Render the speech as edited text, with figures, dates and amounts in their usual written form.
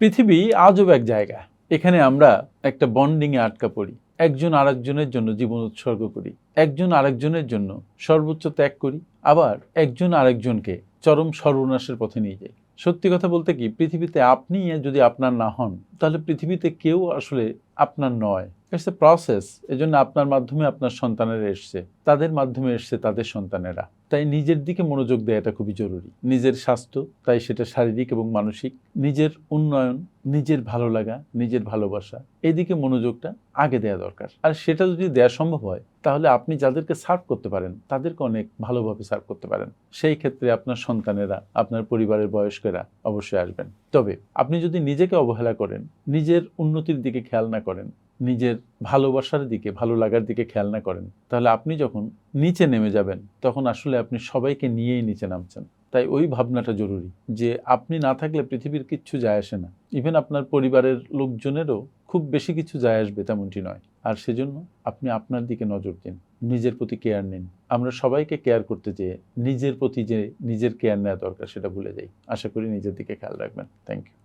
পৃথিবী আজব এক জায়গা। এখানে আমরা একটা বন্ডিংয়ে আটকা পড়ি, একজন আরেকজনের জন্য জীবন উৎসর্গ করি, একজন আরেকজনের জন্য সর্বোচ্চ ত্যাগ করি, আবার একজন আরেকজনকে চরম সর্বনাশের পথে নিয়ে যাই। সত্যি কথা বলতে কি, পৃথিবীতে আপনি যদি আপনার না হন, তাহলে পৃথিবীতে কেউ আসলে আপনার নয়। It's a process. এজন্য আপনার মাধ্যমে আপনার সন্তানেরা এসছে, তাদের মাধ্যমে এসছে তাদের সন্তানেরা। তাই নিজের দিকে মনোযোগ দেওয়া এটা খুবই জরুরি। নিজের স্বাস্থ্য, তাই সেটা শারীরিক এবং মানসিক, নিজের উন্নয়ন, নিজের ভালো লাগা, নিজের ভালোবাসা, এদিকে মনোযোগটা আগে দেওয়া দরকার। আর সেটা যদি দেওয়া সম্ভব হয়, তাহলে আপনি যাদেরকে সার্ভ করতে পারেন তাদেরকে অনেক ভালোভাবে সার্ভ করতে পারেন। সেই ক্ষেত্রে আপনার সন্তানেরা, আপনার পরিবারের বয়স্করা অবশ্যই আসবেন। তবে আপনি যদি নিজেকে অবহেলা করেন, নিজের উন্নতির দিকে খেয়াল না করেন, নিজের ভালোবাসার দিকে, ভালো লাগার দিকে খেয়াল না করেন, তাহলে আপনি যখন নিচে নেমে যাবেন, তখন আসলে আপনি সবাইকে নিয়েই নিচে নামছেন। তাই ওই ভাবনাটা জরুরি যে আপনি না থাকলে পৃথিবীর কিচ্ছু যায় আসে না। ইভেন আপনার পরিবারের লোকজনেরও খুব বেশি কিছু যায় আসবে তেমনটি নয়। আর সেজন্য আপনি আপনার দিকে নজর দিন, নিজের প্রতি কেয়ার নিন। আমরা সবাইকে কেয়ার করতে যেয়ে নিজের প্রতি যে নিজের কেয়ার নেওয়া দরকার সেটা ভুলে যাই। আশা করি নিজের দিকে খেয়াল রাখবেন। Thank you.